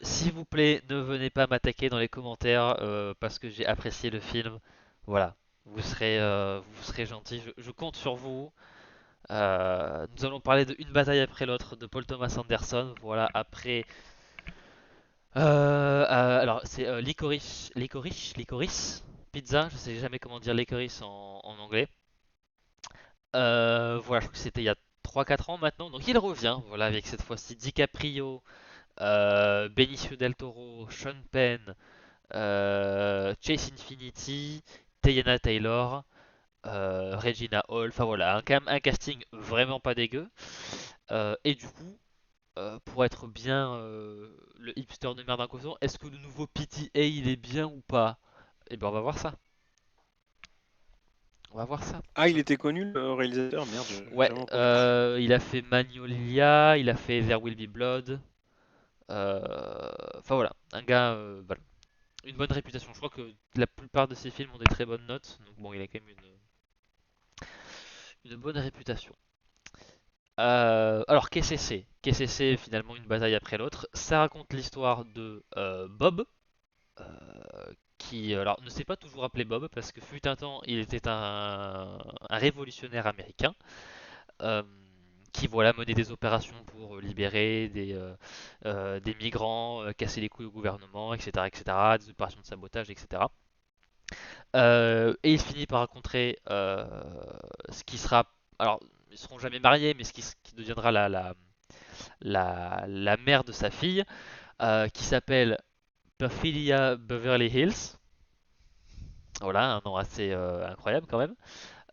S'il vous plaît, ne venez pas m'attaquer dans les commentaires parce que j'ai apprécié le film. Voilà, vous serez gentil. Je compte sur vous. Nous allons parler de Une bataille après l'autre de Paul Thomas Anderson. Voilà, après. Alors, c'est Licorice Pizza. Je sais jamais comment dire licorice en anglais. Voilà, je crois que c'était il y a 3 4 ans maintenant. Donc il revient, voilà, avec cette fois-ci DiCaprio, Benicio del Toro, Sean Penn, Chase Infinity, Teyana Taylor, Regina Hall. Enfin voilà, un casting vraiment pas dégueu. Et du coup, pour être bien le hipster de merde inconscient, est-ce que le nouveau PTA il est bien ou pas? Eh ben on va voir ça. On va voir ça. Ah, il était connu le réalisateur? Merde, j'ai Ouais, jamais entendu parler. il a fait Magnolia, il a fait There Will Be Blood. Enfin voilà, un gars, voilà, une bonne réputation. Je crois que la plupart de ses films ont des très bonnes notes, donc bon, il a quand même une bonne réputation. Alors, qu'est-ce que c'est? Qu'est-ce que c'est finalement une bataille après l'autre? Ça raconte l'histoire de Bob, euh, qui alors ne s'est pas toujours appelé Bob parce que fut un temps il était un révolutionnaire américain euh, qui voilà menait des opérations pour libérer des migrants, casser les couilles au gouvernement, etc., etc., des opérations de sabotage, etc. Et il finit par rencontrer ce qui sera, alors ils seront jamais mariés, mais ce qui deviendra la mère de sa fille, qui s'appelle Perfidia Beverly Hills. Voilà, un nom assez incroyable quand même.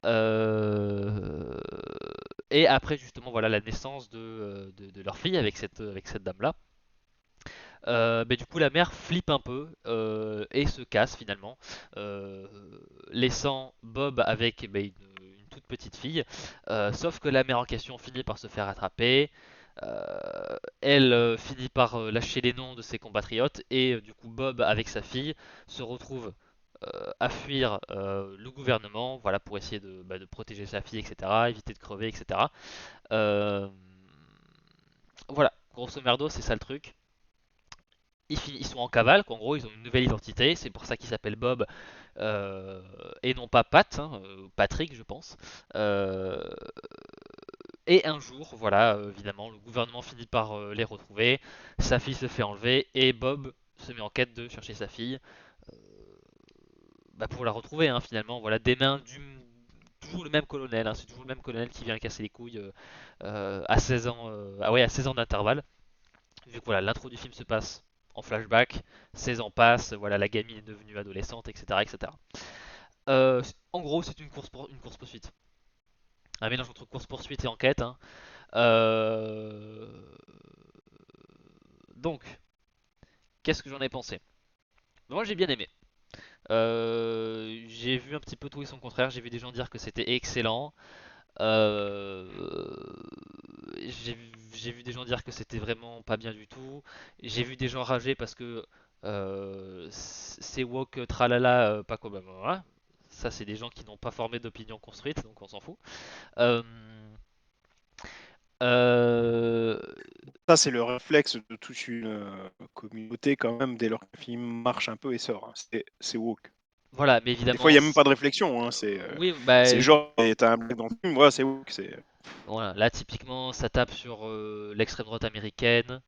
Euh, et après justement voilà la naissance de leur fille avec cette dame-là. Mais du coup la mère flippe un peu et se casse finalement, euh, laissant Bob avec une toute petite fille. Sauf que la mère en question finit par se faire attraper. Elle finit par lâcher les noms de ses compatriotes et du coup Bob avec sa fille se retrouve à fuir le gouvernement, voilà pour essayer de protéger sa fille, etc., éviter de crever, etc. Euh, voilà, grosso merdo, c'est ça le truc. Ils sont en cavale, qu'en gros ils ont une nouvelle identité, c'est pour ça qu'ils s'appellent Bob euh, et non pas Pat, hein, Patrick je pense. Euh, et un jour, voilà, évidemment, le gouvernement finit par les retrouver, sa fille se fait enlever et Bob se met en quête de chercher sa fille euh, pour la retrouver hein, finalement, voilà, des mains du toujours le même colonel, hein, c'est toujours le même colonel qui vient casser les couilles à 16 ans, ah ouais, à 16 ans d'intervalle. Vu que voilà, l'intro du film se passe en flashback, 16 ans passent, voilà, la gamine est devenue adolescente, etc. etc. En gros, c'est une course poursuite. Un mélange entre course poursuite et enquête. Hein. Euh, Donc, qu'est-ce que j'en ai pensé? Moi, j'ai bien aimé. J'ai vu un petit peu tout et son contraire. J'ai vu des gens dire que c'était excellent. Euh, j'ai j'ai vu des gens dire que c'était vraiment pas bien du tout. J'ai vu des gens rager parce que c'est woke tralala pas comme moi. Ça c'est des gens qui n'ont pas formé d'opinion construite donc on s'en fout. Euh, euh, Ça, c'est le réflexe de toute une communauté quand même, dès lors qu'un film marche un peu et sort, hein. C'est woke. voilà mais Des fois, il évidemment n'y a même pas de réflexion, hein. oui bah C'est genre, t'as un blague dans le film, voilà, c'est woke. voilà là typiquement ça tape sur l'extrême droite américaine.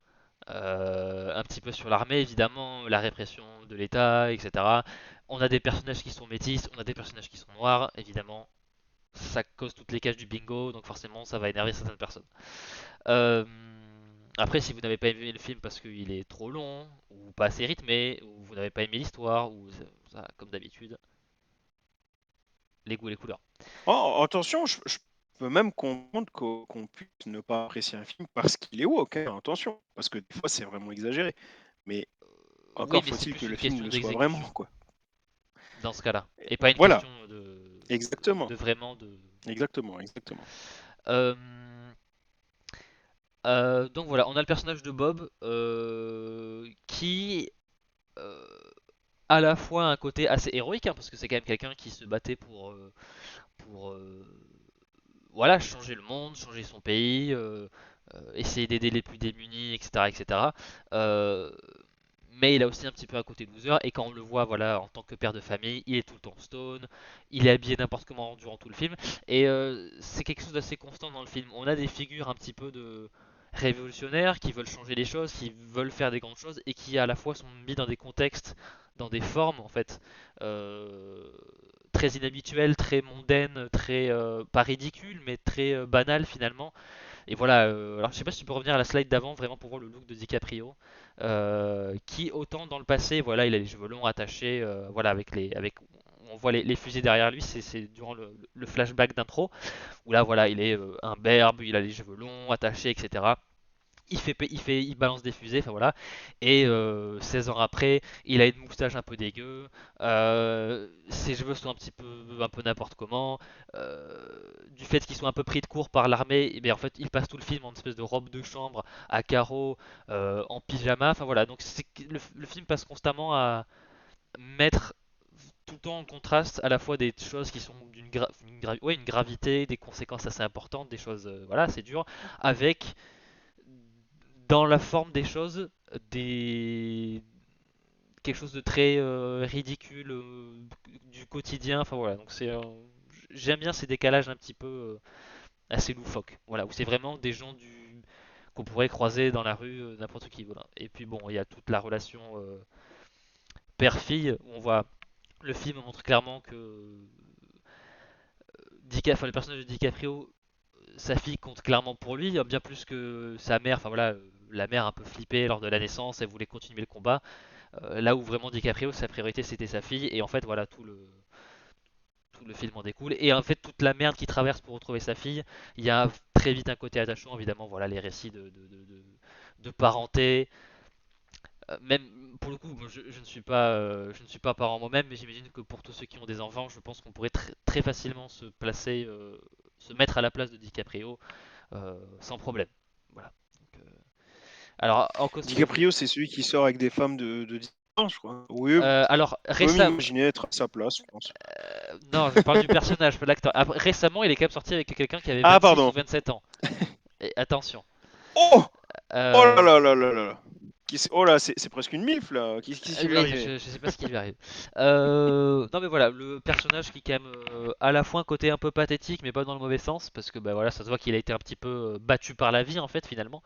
Un petit peu sur l'armée, évidemment, la répression de l'État, etc. On a des personnages qui sont métis, on a des personnages qui sont noirs, évidemment. Ça cause toutes les cases du bingo, donc forcément ça va énerver certaines personnes. Euh, Après, si vous n'avez pas aimé le film parce qu'il est trop long, ou pas assez rythmé, ou vous n'avez pas aimé l'histoire, ou ça, comme d'habitude, les goûts et les couleurs. Oh, attention, je peux même comprendre qu'on puisse ne pas apprécier un film parce qu'il est woke, hein, attention, parce que des fois, c'est vraiment exagéré. Mais Oui, encore mais c'est faut-il que plus le une film question le soit vraiment, d'exécution quoi. dans ce cas-là, Et et pas une voilà, question exactement, de vraiment de. exactement, exactement. Euh, donc voilà, on a le personnage de Bob qui euh, à la fois a un côté assez héroïque, hein, parce que c'est quand même quelqu'un qui se battait pour voilà, changer le monde, changer son pays, essayer d'aider les plus démunis, etc., etc. Euh, mais il a aussi un petit peu un côté loser, et quand on le voit, voilà, en tant que père de famille, il est tout le temps stone, il est habillé n'importe comment durant tout le film, et c'est quelque chose d'assez constant dans le film. On a des figures un petit peu de révolutionnaires qui veulent changer les choses, qui veulent faire des grandes choses, et qui à la fois sont mis dans des contextes, dans des formes en fait, euh, très inhabituelles, très mondaines, très pas ridicules, mais très banales finalement. Et voilà, alors je sais pas si tu peux revenir à la slide d'avant vraiment pour voir le look de DiCaprio, qui autant dans le passé, voilà, il a les cheveux longs attachés, voilà, on voit les fusées derrière lui, c'est durant le flashback d'intro, où là, voilà, il est imberbe, il a les cheveux longs, attachés, etc. Il balance des fusées, enfin voilà. Et 16 ans après, il a une moustache un peu dégueu, ses cheveux sont un peu n'importe comment. Du fait qu'ils sont un peu pris de court par l'armée, et bien en fait, il passe tout le film en espèce de robe de chambre à carreaux, en pyjama. Enfin voilà, donc le film passe constamment à mettre tout le temps en contraste à la fois des choses qui sont ouais, une gravité, des conséquences assez importantes, des choses voilà, c'est dur, avec dans la forme des choses, des quelque chose de très ridicule du quotidien. Enfin voilà, donc j'aime bien ces décalages un petit peu assez loufoques. Voilà, où c'est vraiment des gens du qu'on pourrait croiser dans la rue, n'importe qui. Voilà. Et puis bon, il y a toute la relation père-fille où on voit le film montre clairement que le personnage de DiCaprio, sa fille compte clairement pour lui, bien plus que sa mère. Enfin voilà, la mère un peu flippée lors de la naissance, elle voulait continuer le combat. Là où vraiment DiCaprio, sa priorité c'était sa fille, et en fait voilà tout le film en découle. Et en fait toute la merde qu'il traverse pour retrouver sa fille, il y a très vite un côté attachant, évidemment, voilà les récits de parenté. Même pour le coup, moi, je ne suis pas parent moi-même, mais j'imagine que pour tous ceux qui ont des enfants, je pense qu'on pourrait très facilement se placer, se mettre à la place de DiCaprio sans problème. Voilà. Donc, alors en cosplay, DiCaprio, c'est celui qui sort avec des femmes de 10 ans, je crois. Oui, alors je peux récemment, m'imaginer être à sa place, je pense. non, je parle du personnage, pas de l'acteur. Récemment, il est quand même sorti avec quelqu'un qui avait Ah, 26 ou pardon. 27 ans. Et attention. Oh! Oh là Euh, là là là là là. Oh là, c'est presque une MILF là. Qu'est-ce qui lui est oui, arrivé? je sais pas ce qui lui arrive. Non mais voilà, le personnage qui est quand même à la fois un côté un peu pathétique, mais pas dans le mauvais sens, parce que bah voilà, ça se voit qu'il a été un petit peu battu par la vie en fait finalement.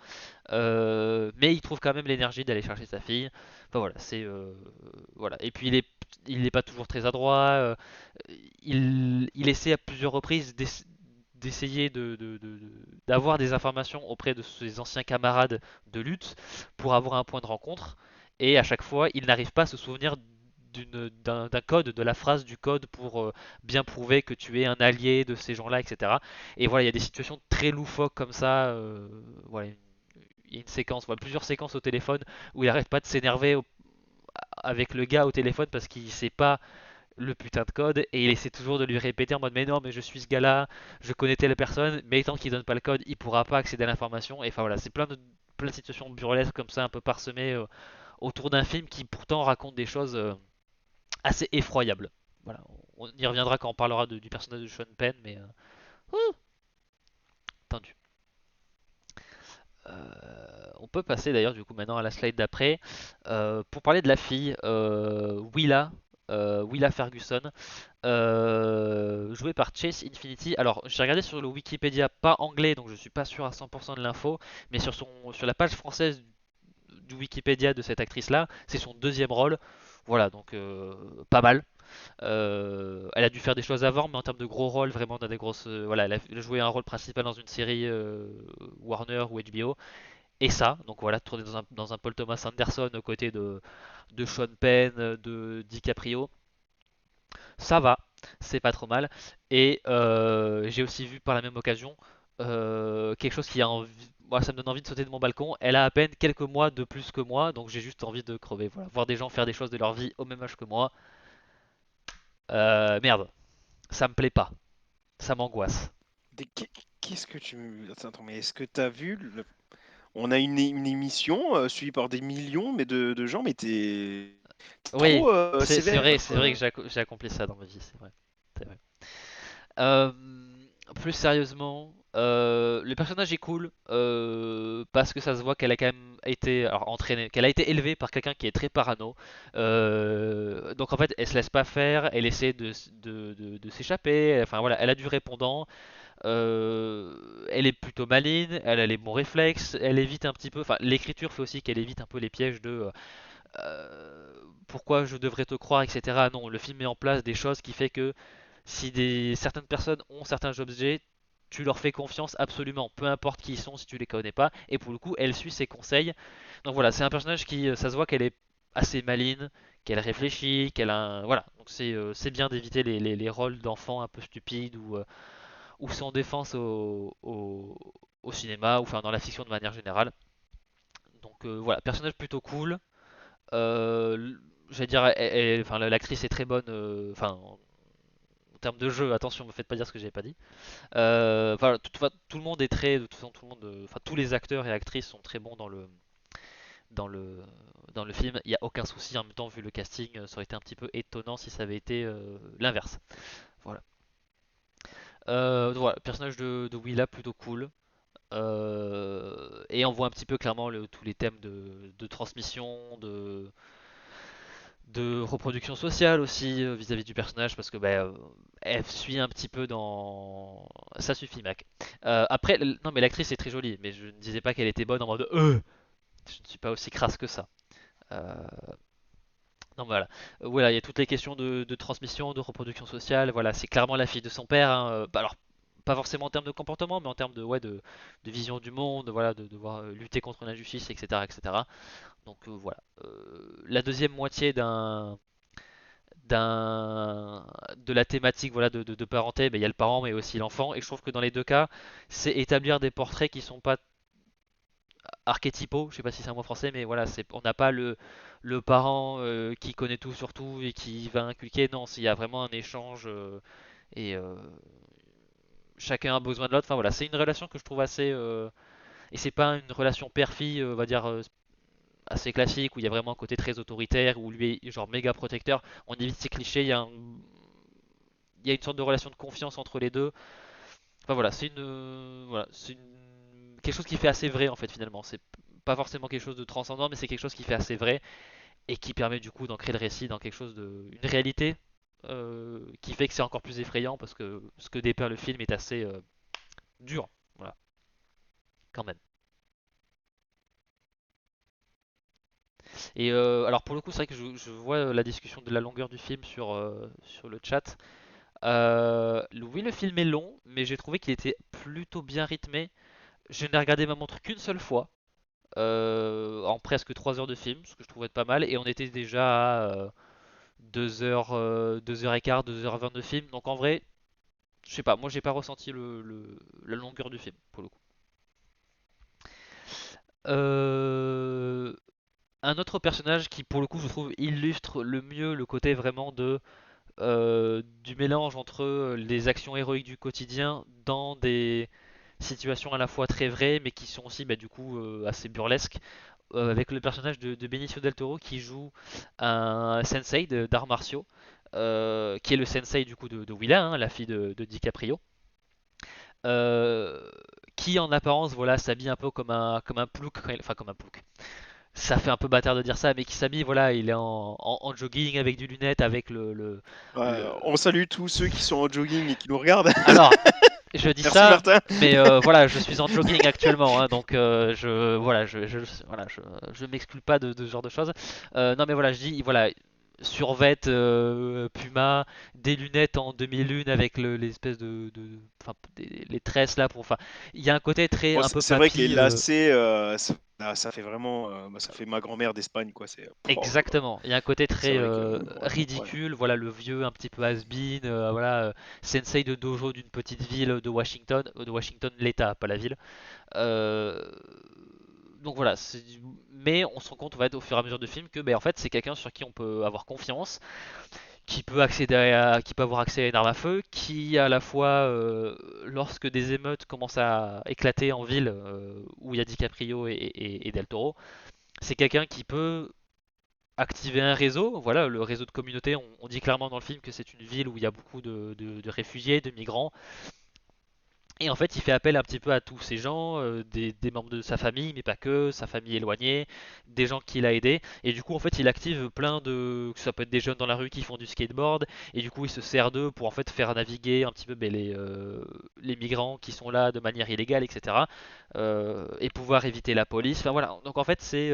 Mais il trouve quand même l'énergie d'aller chercher sa fille. Enfin voilà, voilà. Et puis il est pas toujours très adroit. Il essaie à plusieurs reprises d'essayer d'avoir des informations auprès de ses anciens camarades de lutte pour avoir un point de rencontre. Et à chaque fois, il n'arrive pas à se souvenir d'un code, de la phrase du code pour bien prouver que tu es un allié de ces gens-là, etc. Et voilà, il y a des situations très loufoques comme ça. Voilà, il y a une séquence, voilà, plusieurs séquences au téléphone où il arrête pas de s'énerver avec le gars au téléphone parce qu'il sait pas le putain de code, et il essaie toujours de lui répéter en mode mais non, mais je suis ce gars-là, je connais telle personne, mais tant qu'il donne pas le code, il pourra pas accéder à l'information. Et enfin voilà, c'est plein de situations burlesques comme ça, un peu parsemées autour d'un film qui pourtant raconte des choses assez effroyables. Voilà, on y reviendra quand on parlera du personnage de Sean Penn, mais tendu. On peut passer d'ailleurs du coup maintenant à la slide d'après pour parler de la fille Willa Ferguson, jouée par Chase Infinity. Alors j'ai regardé sur le Wikipédia, pas anglais, donc je suis pas sûr à 100% de l'info, mais sur la page française du Wikipédia de cette actrice-là, c'est son deuxième rôle. Voilà, donc pas mal. Elle a dû faire des choses avant, mais en termes de gros rôles, vraiment dans des grosses. Voilà, elle a joué un rôle principal dans une série Warner ou HBO. Et ça, donc voilà, tourné dans un Paul Thomas Anderson aux côtés de Sean Penn, de DiCaprio, ça va, c'est pas trop mal. Et j'ai aussi vu par la même occasion quelque chose qui a envie, moi ça me donne envie de sauter de mon balcon. Elle a à peine quelques mois de plus que moi, donc j'ai juste envie de crever. Voilà, voir des gens faire des choses de leur vie au même âge que moi, merde, ça me plaît pas, ça m'angoisse. Qu'est-ce que tu Attends, mais est-ce que tu as vu On a une émission suivie par des millions de gens, mais t'es Oui, trop sévère, c'est vrai que quoi. j'ai accompli ça dans ma vie, c'est vrai. C'est vrai. Euh, Plus sérieusement. Le personnage est cool parce que ça se voit qu'elle a quand même été alors, entraînée, qu'elle a été élevée par quelqu'un qui est très parano. Donc en fait, elle se laisse pas faire, elle essaie de s'échapper. Enfin voilà, elle a du répondant. Elle est plutôt maligne, elle a les bons réflexes, elle évite un petit peu. Enfin, l'écriture fait aussi qu'elle évite un peu les pièges de pourquoi je devrais te croire, etc. Non, le film met en place des choses qui fait que si certaines personnes ont certains objets, tu leur fais confiance absolument, peu importe qui ils sont si tu les connais pas. Et pour le coup, elle suit ses conseils. Donc voilà, c'est un personnage qui, ça se voit qu'elle est assez maligne, qu'elle réfléchit, qu'elle a voilà. Donc c'est bien d'éviter les rôles d'enfants un peu stupides ou sans défense au cinéma ou enfin dans la fiction de manière générale. Donc voilà, personnage plutôt cool. Euh, J'allais dire, enfin, l'actrice est très bonne. Enfin, en termes de jeu, attention, me faites pas dire ce que j'avais pas dit. Enfin, enfin, tout le monde est très, de toute façon, tout le monde, enfin, tous les acteurs et actrices sont très bons dans le, dans le film. Il n'y a aucun souci. En même temps, vu le casting, ça aurait été un petit peu étonnant si ça avait été l'inverse. Voilà. Voilà, le personnage de Willa plutôt cool. Et on voit un petit peu clairement tous les thèmes de transmission, de reproduction sociale aussi vis-à-vis du personnage parce que elle suit un petit peu dans ça suffit Mac. Après non mais l'actrice est très jolie mais je ne disais pas qu'elle était bonne en mode je ne suis pas aussi crasse que ça. Euh, non voilà. Voilà, il y a toutes les questions de transmission, de reproduction sociale, voilà, c'est clairement la fille de son père hein. Alors pas forcément en termes de comportement mais en termes de ouais de vision du monde, voilà, de devoir lutter contre l'injustice, etc., etc. Donc voilà. La deuxième moitié de la thématique voilà de parenté, ben, il y a le parent mais aussi l'enfant et je trouve que dans les deux cas c'est établir des portraits qui sont pas archétypaux, je sais pas si c'est un mot français mais voilà c'est on n'a pas le parent qui connaît tout sur tout et qui va inculquer, non il y a vraiment un échange et chacun a besoin de l'autre, enfin voilà c'est une relation que je trouve assez et c'est pas une relation père-fille on va dire assez classique où il y a vraiment un côté très autoritaire où lui est genre méga protecteur, on évite ces clichés, il y a une sorte de relation de confiance entre les deux. Enfin voilà, voilà, quelque chose qui fait assez vrai en fait finalement. C'est pas forcément quelque chose de transcendant, mais c'est quelque chose qui fait assez vrai et qui permet du coup d'ancrer le récit dans quelque chose une réalité qui fait que c'est encore plus effrayant parce que ce que dépeint le film est assez dur, voilà, quand même. Et alors pour le coup, c'est vrai que je vois la discussion de la longueur du film sur le chat. Oui, le film est long, mais j'ai trouvé qu'il était plutôt bien rythmé. Je n'ai regardé ma montre qu'une seule fois, en presque 3 heures de film, ce que je trouvais pas mal, et on était déjà à 2 heures, 2 heures et quart, 2h20 de film, donc en vrai, je sais pas, moi j'ai pas ressenti la longueur du film, pour le coup. Euh, un autre personnage qui, pour le coup, je trouve illustre le mieux le côté vraiment du mélange entre les actions héroïques du quotidien dans des situations à la fois très vraies, mais qui sont aussi, bah, du coup, assez burlesques. Avec le personnage de Benicio del Toro qui joue un sensei d'arts martiaux, qui est le sensei du coup de Willa, hein, la fille de DiCaprio, euh, qui en apparence voilà s'habille un peu comme un plouc, enfin comme un plouc. Ça fait un peu bâtard de dire ça, mais qui s'habille, voilà, il est en jogging avec des lunettes, avec Ouais, le... on salue tous ceux qui sont en jogging et qui nous regardent. Alors, je dis Merci ça, Martin. mais voilà, je suis en jogging actuellement, hein, donc voilà, voilà, je m'exclus pas de ce genre de choses. Non, mais voilà, je dis, voilà, survêt Puma, des lunettes en demi-lune avec l'espèce enfin, les tresses là pour, enfin, il y a un côté très Bon, un peu c'est vrai que les papy. lacets, ça fait vraiment, ça fait ma grand-mère d'Espagne, quoi. Oh là là. Exactement, il y a un côté C'est très vrai que, ouais. ridicule, voilà le vieux un petit peu has-been, voilà sensei de dojo d'une petite ville de Washington l'État, pas la ville. Euh, donc voilà, mais on se rend compte au fur et à mesure du film que ben, en fait c'est quelqu'un sur qui on peut avoir confiance, qui peut avoir accès à une arme à feu, qui à la fois lorsque des émeutes commencent à éclater en ville où il y a DiCaprio et Del Toro, c'est quelqu'un qui peut activer un réseau. Voilà, le réseau de communauté, on dit clairement dans le film que c'est une ville où il y a beaucoup de réfugiés, de migrants, Et en fait, il fait appel un petit peu à tous ces gens, des membres de sa famille, mais pas que, sa famille éloignée, des gens qu'il a aidés. Et du coup, en fait, il active plein de. Ça peut être des jeunes dans la rue qui font du skateboard. Et du coup, il se sert d'eux pour en fait faire naviguer un petit peu les migrants qui sont là de manière illégale, etc. Et pouvoir éviter la police. Enfin voilà. Donc en fait, c'est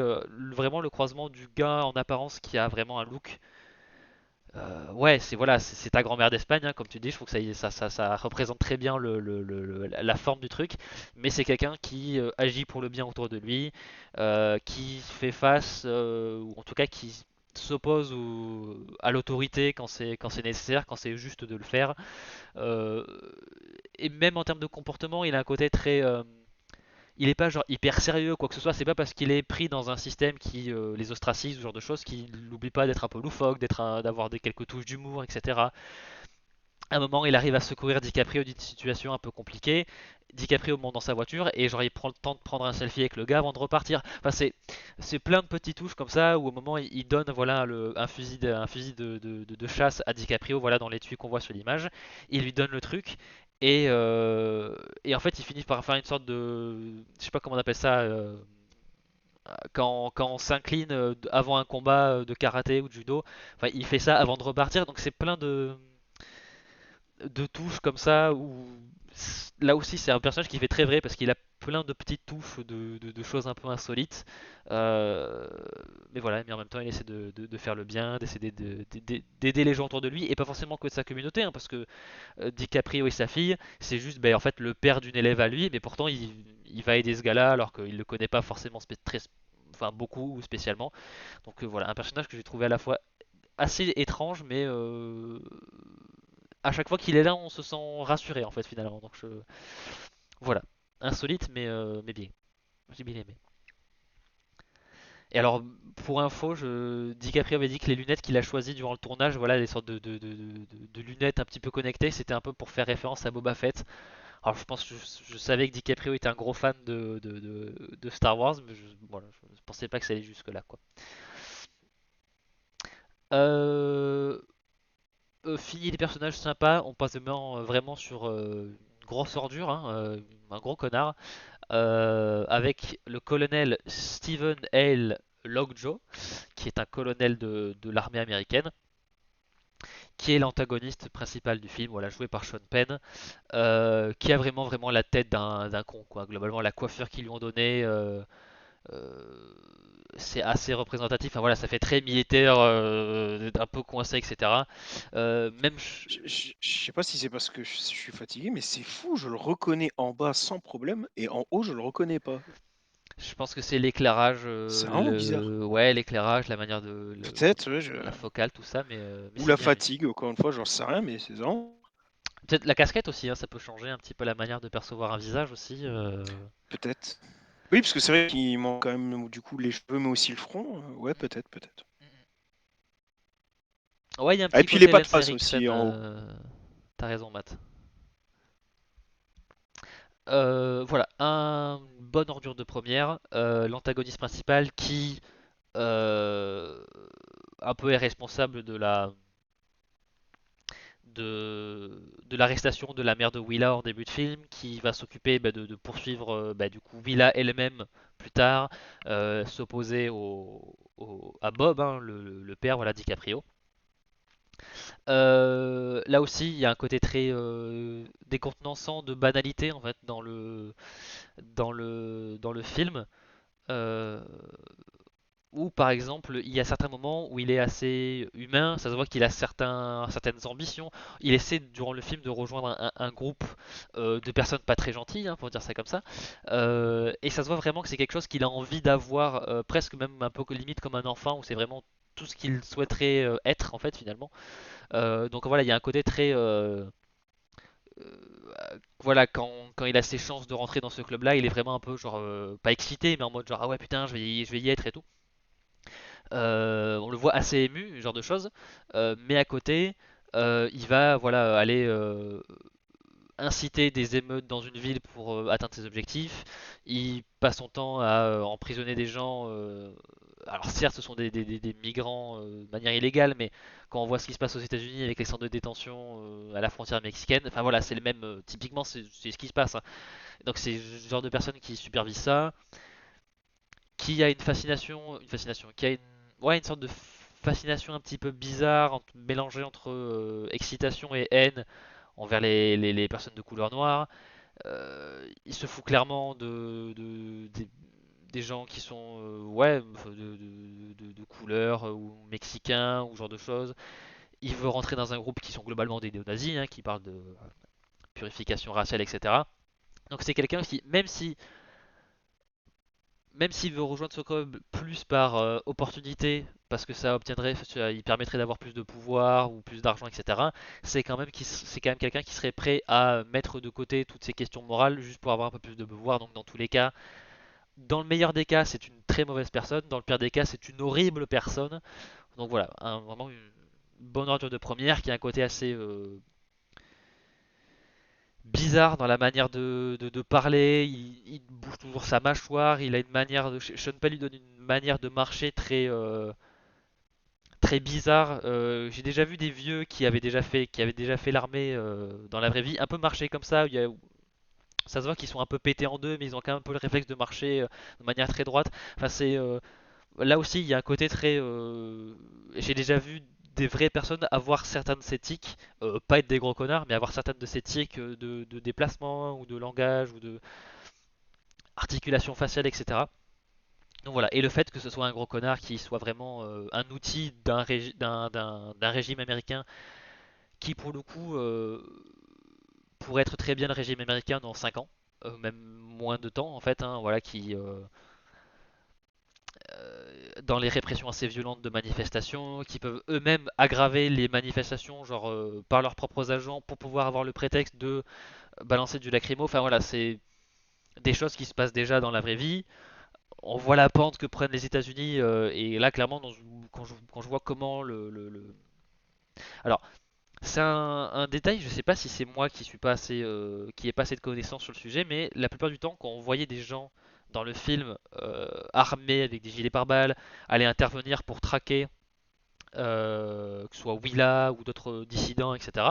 vraiment le croisement du gars en apparence qui a vraiment un look ouais, c'est voilà, c'est ta grand-mère d'Espagne, hein, comme tu dis. Je trouve que ça représente très bien la forme du truc. Mais c'est quelqu'un qui agit pour le bien autour de lui, qui fait face, ou en tout cas qui s'oppose à l'autorité quand c'est nécessaire, quand c'est juste de le faire. Euh, et même en termes de comportement, il a un côté très il est pas genre hyper sérieux quoi que ce soit, c'est pas parce qu'il est pris dans un système qui les ostracise, ce genre de choses, qu'il n'oublie pas d'être un peu loufoque, d'avoir des quelques touches d'humour, etc. À un moment, il arrive à secourir DiCaprio d'une situation un peu compliquée. DiCaprio monte dans sa voiture et genre il prend le temps de prendre un selfie avec le gars avant de repartir. Enfin c'est plein de petites touches comme ça où au moment il donne voilà un fusil de chasse à DiCaprio voilà dans l'étui qu'on voit sur l'image. Il lui donne le truc et en fait il finit par faire une sorte de je sais pas comment on appelle ça quand on s'incline avant un combat de karaté ou de judo. Enfin il fait ça avant de repartir donc c'est plein de touches comme ça où là aussi c'est un personnage qui fait très vrai parce qu'il a plein de petites touches de choses un peu insolites. Euh, mais voilà, mais en même temps il essaie de faire le bien, d'essayer d'aider les gens autour de lui et pas forcément que de sa communauté hein, parce que DiCaprio et sa fille c'est juste ben, en fait le père d'une élève à lui mais pourtant il va aider ce gars-là alors qu'il le connaît pas forcément enfin beaucoup ou spécialement. Donc voilà, un personnage que j'ai trouvé à la fois assez étrange mais à chaque fois qu'il est là, on se sent rassuré en fait finalement. Donc voilà, insolite mais bien. J'ai bien aimé. Et alors pour info, DiCaprio avait dit que les lunettes qu'il a choisies durant le tournage, voilà, les sortes de lunettes un petit peu connectées, c'était un peu pour faire référence à Boba Fett. Alors je pense que je savais que DiCaprio était un gros fan de Star Wars, mais voilà, je pensais pas que ça allait jusque là quoi. Euh, Fini les personnages sympas, on passe vraiment sur une grosse ordure, hein, un gros connard. Avec le colonel Stephen Hale Lockjaw, qui est un colonel de l'armée américaine, qui est l'antagoniste principal du film, voilà, joué par Sean Penn, qui a vraiment la tête d'un con, quoi. Globalement, la coiffure qu'ils lui ont donnée, euh, c'est assez représentatif. Enfin, voilà, ça fait très militaire, un peu coincé, etc. Même, Je sais pas si c'est parce que je suis fatigué, mais c'est fou, je le reconnais en bas sans problème et en haut je le reconnais pas. je pense que c'est l'éclairage, C'est vraiment bizarre. ouais, l'éclairage, la manière Peut-être, ouais, la focale, tout ça, mais ou c'est la bien réussi. fatigue, encore une fois, j'en sais rien, mais c'est vraiment. Peut-être la casquette aussi, hein, ça peut changer un petit peu la manière de percevoir un visage aussi. Peut-être. Oui, parce que c'est vrai qu'il manque quand même du coup les cheveux, mais aussi le front. Ouais, peut-être, peut-être. Ouais, il y a un Ah, et petit puis les côté pattes Lance basses Henriksen. aussi en haut. T'as raison, Matt. Voilà, un bonne ordure de première. L'antagoniste principal qui euh, un peu est responsable de l'arrestation de la mère de Willa en début de film, qui va s'occuper bah, de poursuivre du coup Willa elle-même plus tard, s'opposer à Bob, hein, le père, voilà, DiCaprio. Là aussi, il y a un côté très décontenançant de banalité en fait dans le film. Euh, Où par exemple, il y a certains moments où il est assez humain, ça se voit qu'il a certaines ambitions. Il essaie durant le film de rejoindre un groupe de personnes pas très gentilles, hein, pour dire ça comme ça. Et ça se voit vraiment que c'est quelque chose qu'il a envie d'avoir, presque même un peu limite comme un enfant, où c'est vraiment tout ce qu'il souhaiterait être en fait finalement. Donc voilà, il y a un côté très voilà, quand il a ses chances de rentrer dans ce club-là, il est vraiment un peu genre pas excité, mais en mode genre ah ouais putain, je vais y être et tout. On le voit assez ému, ce genre de choses. Mais à côté, il va voilà aller inciter des émeutes dans une ville pour atteindre ses objectifs. Il passe son temps à emprisonner des gens alors certes, ce sont des migrants de manière illégale, mais quand on voit ce qui se passe aux États-Unis avec les centres de détention à la frontière mexicaine, enfin voilà, c'est le même. Typiquement, c'est ce qui se passe, hein. Donc c'est ce genre de personnes qui supervisent ça, qui a qui a ouais, une sorte de fascination un petit peu bizarre, mélangée entre excitation et haine envers les personnes de couleur noire. Il se fout clairement des gens qui sont ouais, de couleur ou mexicains ou ce genre de choses. Il veut rentrer dans un groupe qui sont globalement des néo-nazis, hein, qui parlent de purification raciale, etc. Donc c'est quelqu'un qui, même s'il veut rejoindre ce club plus par opportunité, parce que il permettrait d'avoir plus de pouvoir ou plus d'argent, etc. C'est quand même quelqu'un qui serait prêt à mettre de côté toutes ces questions morales juste pour avoir un peu plus de pouvoir. Donc dans tous les cas, dans le meilleur des cas, c'est une très mauvaise personne. Dans le pire des cas, c'est une horrible personne. Donc voilà, vraiment une bonne ordure de première qui a un côté assez bizarre dans la manière de parler. Il bouge toujours sa mâchoire. Il a une manière de. Sean Penn lui donne une manière de marcher très bizarre. J'ai déjà vu des vieux qui avaient déjà fait l'armée dans la vraie vie, un peu marcher comme ça. Ça se voit qu'ils sont un peu pétés en deux, mais ils ont quand même un peu le réflexe de marcher de manière très droite. Enfin, là aussi, il y a un côté très. J'ai déjà vu des vraies personnes avoir certaines de ces tics, pas être des gros connards, mais avoir certaines de ces tics de déplacement ou de langage ou de articulation faciale, etc. Donc voilà, et le fait que ce soit un gros connard qui soit vraiment un outil d'un régime américain qui, pour le coup, pourrait être très bien le régime américain dans 5 ans, même moins de temps en fait, hein, voilà, dans les répressions assez violentes de manifestations, qui peuvent eux-mêmes aggraver les manifestations, genre par leurs propres agents, pour pouvoir avoir le prétexte de balancer du lacrymo. Enfin voilà, c'est des choses qui se passent déjà dans la vraie vie. On voit la pente que prennent les États-Unis, et là clairement, quand je vois comment Alors, c'est un détail, je sais pas si c'est moi qui suis pas assez, qui ai pas assez de connaissances sur le sujet, mais la plupart du temps, quand on voyait des gens dans le film armés avec des gilets pare-balles aller intervenir pour traquer que ce soit Willa ou d'autres dissidents, etc.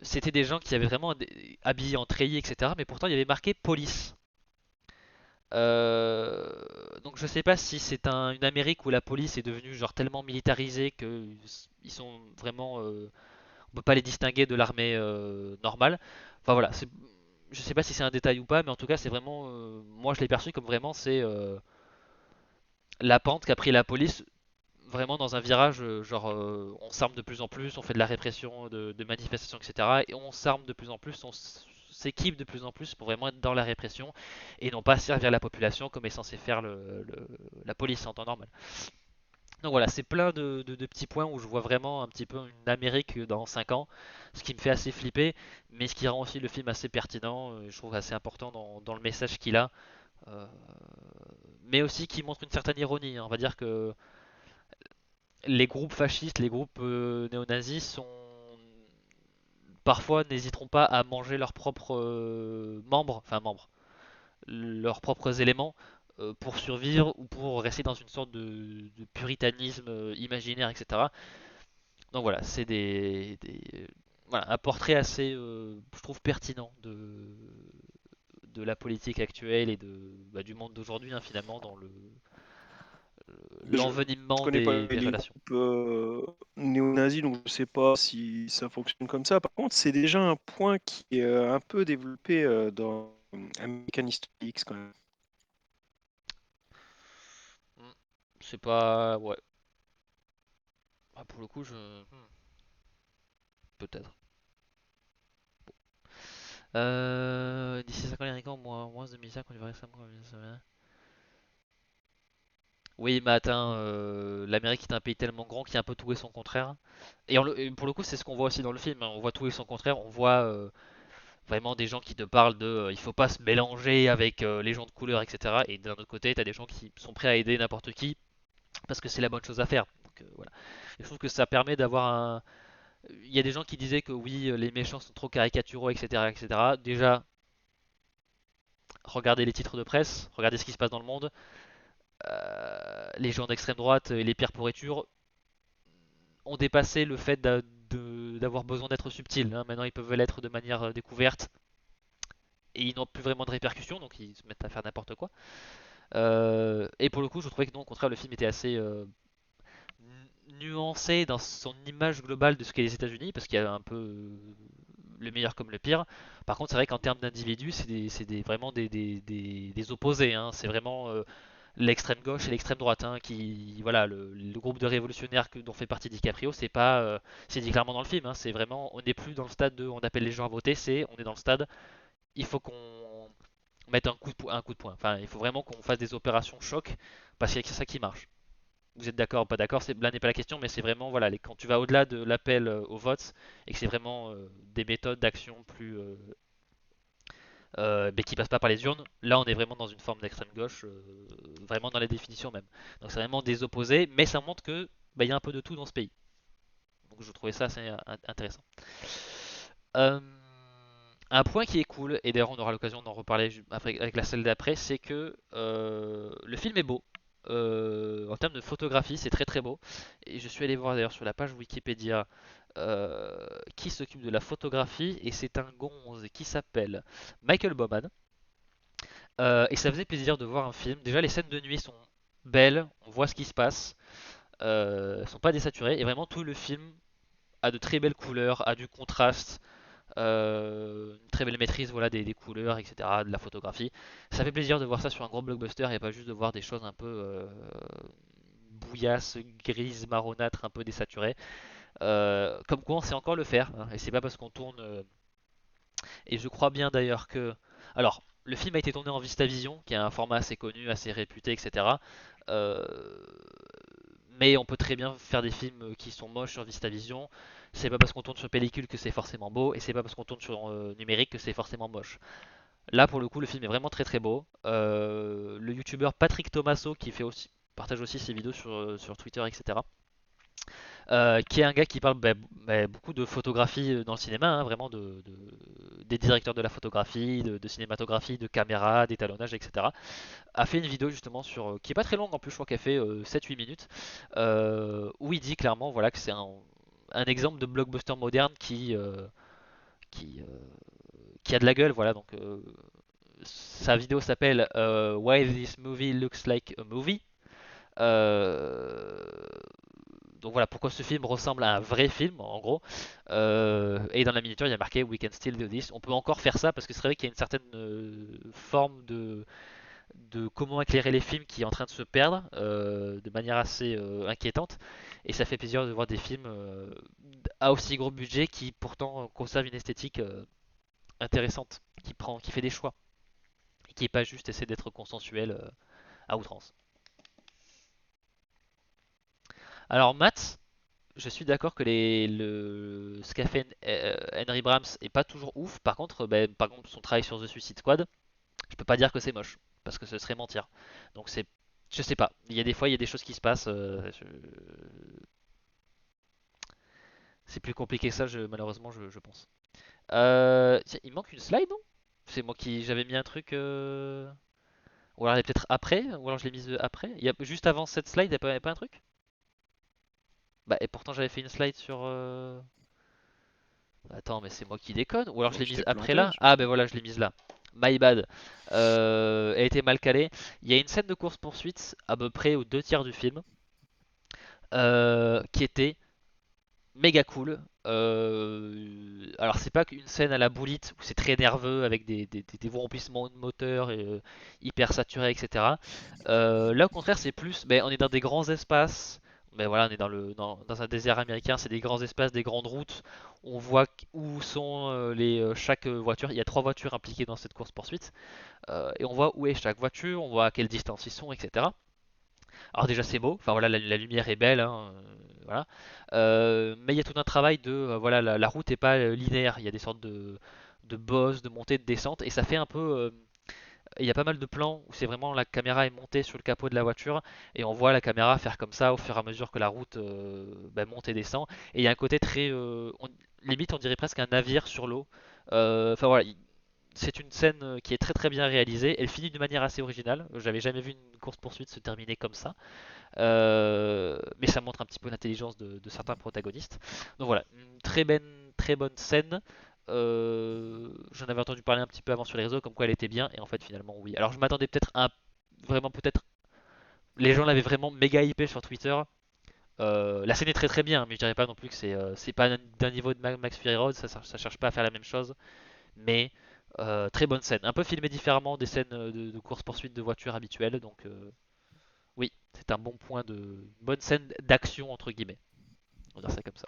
C'était des gens qui avaient vraiment habillés en treillis, etc. Mais pourtant, il y avait marqué police. Donc je sais pas si c'est une Amérique où la police est devenue genre tellement militarisée que ils sont vraiment, on peut pas les distinguer de l'armée normale. Enfin voilà, je sais pas si c'est un détail ou pas, mais en tout cas c'est vraiment, moi je l'ai perçu comme vraiment c'est la pente qu'a pris la police vraiment dans un virage, genre on s'arme de plus en plus, on fait de la répression de manifestations, etc. Et on s'arme de plus en plus, on s'équipe de plus en plus pour vraiment être dans la répression et non pas servir la population comme est censé faire la police en temps normal. Donc voilà, c'est plein de petits points où je vois vraiment un petit peu une Amérique dans 5 ans, ce qui me fait assez flipper, mais ce qui rend aussi le film assez pertinent, je trouve assez important dans le message qu'il a, euh, mais aussi qui montre une certaine ironie, hein. On va dire que les groupes fascistes, les groupes néo-nazis parfois n'hésiteront pas à manger leurs propres membres, leurs propres éléments pour survivre ou pour rester dans une sorte de puritanisme imaginaire, etc. Donc voilà, c'est voilà, un portrait assez, je trouve, pertinent de la politique actuelle et du monde d'aujourd'hui, hein, finalement, dans Je l'envenimement connais pas des les relations. groupes néo-nazis, donc je sais pas si ça fonctionne comme ça. Par contre, c'est déjà un point qui est un peu développé dans American History X quand même. Hmm. C'est pas... Ouais. Ah, pour le coup, peut-être. D'ici 5 ans, les Ricains, moins 2005, on y va récemment. Oui, mais attends, l'Amérique est un pays tellement grand qu'il y a un peu tout et son contraire. Et pour le coup, c'est ce qu'on voit aussi dans le film, hein. On voit tout et son contraire. On voit vraiment des gens qui te parlent de il faut pas se mélanger avec les gens de couleur, etc. Et d'un autre côté, t'as des gens qui sont prêts à aider n'importe qui parce que c'est la bonne chose à faire. Donc voilà. Et je trouve que ça permet d'avoir un. Il y a des gens qui disaient que oui, les méchants sont trop caricaturaux, etc., etc. Déjà, regardez les titres de presse, regardez ce qui se passe dans le monde. les gens d'extrême droite et les pires pourritures ont dépassé le fait d'avoir besoin d'être subtils, hein. Maintenant, ils peuvent l'être de manière découverte et ils n'ont plus vraiment de répercussions, donc ils se mettent à faire n'importe quoi. Et pour le coup, je trouvais que non, au contraire, le film était assez nuancé dans son image globale de ce qu'est les États-Unis, parce qu'il y a un peu le meilleur comme le pire. Par contre, c'est vrai qu'en termes d'individus, vraiment des opposés, hein. C'est vraiment l'extrême gauche et l'extrême droite, hein, qui voilà le groupe de révolutionnaires dont fait partie DiCaprio, c'est pas c'est dit clairement dans le film, hein. C'est vraiment on n'est plus dans le stade de on appelle les gens à voter, c'est on est dans le stade il faut qu'on mette un coup de poing. Enfin, il faut vraiment qu'on fasse des opérations choc parce qu'il y a que ça qui marche. Vous êtes d'accord ou pas d'accord, là n'est pas la question, mais c'est vraiment voilà quand tu vas au-delà de l'appel au vote et que c'est vraiment des méthodes d'action plus mais qui passent pas par les urnes. Là, on est vraiment dans une forme d'extrême gauche, vraiment dans la définition même. Donc c'est vraiment des opposés, mais ça montre que bah, il y a un peu de tout dans ce pays. Donc je trouvais ça assez intéressant. Euh, un point qui est cool, et d'ailleurs on aura l'occasion d'en reparler avec la celle d'après, c'est que le film est beau. En termes de photographie, c'est très très beau. Et je suis allé voir d'ailleurs sur la page Wikipédia qui s'occupe de la photographie, et c'est un gonze qui s'appelle Michael Bowman. Et ça faisait plaisir de voir un film. Déjà, les scènes de nuit sont belles, on voit ce qui se passe, sont pas désaturées, et vraiment tout le film a de très belles couleurs, a du contraste, une très belle maîtrise voilà, des couleurs, etc., de la photographie. Ça fait plaisir de voir ça sur un gros blockbuster et pas juste de voir des choses un peu bouillasses, grises, marronâtres, un peu désaturées. Comme quoi on sait encore le faire, hein, et c'est pas parce qu'on tourne. Et je crois bien d'ailleurs que. Alors, le film a été tourné en VistaVision, qui est un format assez connu, assez réputé, etc. Euh, mais on peut très bien faire des films qui sont moches sur VistaVision. C'est pas parce qu'on tourne sur pellicule que c'est forcément beau, et c'est pas parce qu'on tourne sur numérique que c'est forcément moche. Là, pour le coup, le film est vraiment très très beau. Le youtubeur Patrick Tomasso, qui fait aussi, partage aussi ses vidéos sur Twitter, etc. Qui est un gars qui parle beaucoup de photographie dans le cinéma, hein, vraiment des directeurs de la photographie, de cinématographie, de caméra, d'étalonnage, etc. A fait une vidéo justement qui est pas très longue en plus, je crois qu'elle fait 7-8 minutes, où il dit clairement voilà, que c'est un exemple de blockbuster moderne qui, euh, qui a de la gueule. Voilà, donc sa vidéo s'appelle Why This Movie Looks Like a Movie. Euh, donc voilà pourquoi ce film ressemble à un vrai film en gros. Et dans la miniature il y a marqué We can still do this. On peut encore faire ça parce que c'est vrai qu'il y a une certaine forme de comment éclairer les films qui est en train de se perdre de manière assez inquiétante. Et ça fait plaisir de voir des films à aussi gros budget qui pourtant conservent une esthétique intéressante, qui fait des choix, et qui est pas juste essayer d'être consensuel à outrance. Alors Matt, je suis d'accord que ce qu'a fait Henry Brahms est pas toujours ouf. Par contre, son travail sur The Suicide Squad, je peux pas dire que c'est moche parce que ce serait mentir. Donc je sais pas. Il y a des fois, il y a des choses qui se passent. C'est plus compliqué que ça, malheureusement, je pense. Tiens, il manque une slide, non? C'est moi qui j'avais mis un truc. Ou alors elle est peut-être après, ou alors je l'ai mise après. Juste avant cette slide, il n'y a pas un truc? Bah, et pourtant j'avais fait une slide sur. Attends, mais c'est moi qui déconne. Ou alors je Bon, l'ai tu mise t'es après planté. là. Ah, ben voilà, je l'ai mise là. My bad. Elle était mal calée. Il y a une scène de course-poursuite à peu près aux deux tiers du film qui était méga cool. Alors c'est pas qu'une scène à la boulite où c'est très nerveux avec des vrombissements de moteur et, hyper saturé, etc. Là au contraire c'est plus, ben, on est dans des grands espaces. Ben voilà, on est dans un désert américain, c'est des grands espaces, des grandes routes. On voit où sont chaque voiture. Il y a trois voitures impliquées dans cette course poursuite. Et on voit où est chaque voiture, on voit à quelle distance ils sont, etc. Alors déjà c'est beau, enfin voilà la lumière est belle, hein, voilà. Mais il y a tout un travail de voilà la route est pas linéaire, il y a des sortes de bosses, de montées, de descentes, et ça fait un peu il y a pas mal de plans où c'est vraiment la caméra est montée sur le capot de la voiture et on voit la caméra faire comme ça au fur et à mesure que la route monte et descend. Et il y a un côté très limite on dirait presque un navire sur l'eau. Enfin voilà, c'est une scène qui est très très bien réalisée. Elle finit d'une manière assez originale. J'avais jamais vu une course poursuite se terminer comme ça. Mais ça montre un petit peu l'intelligence de certains protagonistes. Donc voilà, une très bonne scène. J'en avais entendu parler un petit peu avant sur les réseaux, comme quoi elle était bien, et en fait finalement oui. Alors je m'attendais peut-être à vraiment peut-être les gens l'avaient vraiment méga hypé sur Twitter. La scène est très très bien, mais je dirais pas non plus que c'est pas d'un niveau de Max Fury Road, ça cherche pas à faire la même chose, mais très bonne scène. Un peu filmé différemment des scènes de course-poursuite de voitures habituelles, donc oui, c'est un bon point de bonne scène d'action entre guillemets. On va dire ça comme ça.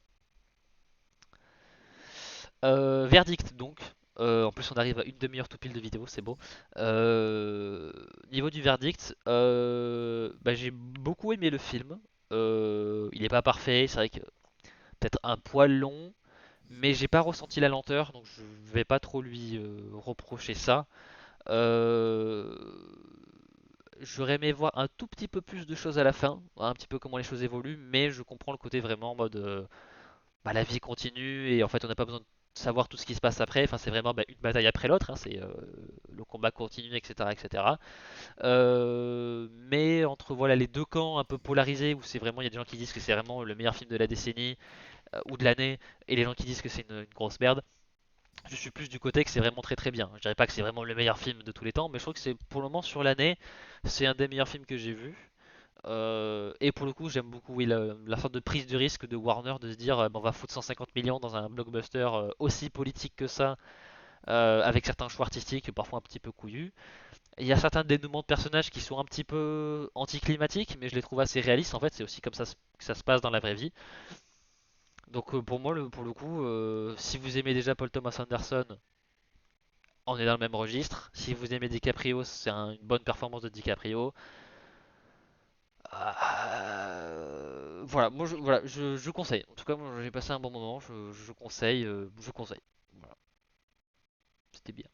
Verdict donc. En plus, on arrive à une demi-heure tout pile de vidéo, c'est beau. Euh, Niveau du verdict, bah, j'ai beaucoup aimé le film. Il n'est pas parfait, c'est vrai que peut-être un poil long, mais j'ai pas ressenti la lenteur, donc je vais pas trop lui reprocher ça. Euh, J'aurais aimé voir un tout petit peu plus de choses à la fin, un petit peu comment les choses évoluent, mais je comprends le côté vraiment en mode bah, la vie continue et en fait on n'a pas besoin de savoir tout ce qui se passe après. Enfin, c'est vraiment bah, une bataille après l'autre, hein, c'est le combat continue, etc., etc. Mais entre voilà les deux camps un peu polarisés où c'est vraiment il y a des gens qui disent que c'est vraiment le meilleur film de la décennie ou de l'année et les gens qui disent que c'est une grosse merde. Je suis plus du côté que c'est vraiment très très bien. Je dirais pas que c'est vraiment le meilleur film de tous les temps, mais je trouve que c'est pour le moment sur l'année, c'est un des meilleurs films que j'ai vu. Et pour le coup, j'aime beaucoup oui, la sorte de prise de risque de Warner de se dire on va foutre 150 millions dans un blockbuster aussi politique que ça, avec certains choix artistiques parfois un petit peu couillus. Il y a certains dénouements de personnages qui sont un petit peu anticlimatiques, mais je les trouve assez réalistes. En fait, c'est aussi comme ça que ça se passe dans la vraie vie. Donc pour moi, pour le coup, si vous aimez déjà Paul Thomas Anderson, on est dans le même registre. Si vous aimez DiCaprio, c'est une bonne performance de DiCaprio. Voilà, moi je conseille. En tout cas, moi j'ai passé un bon moment, je conseille, je conseille. Voilà, c'était bien.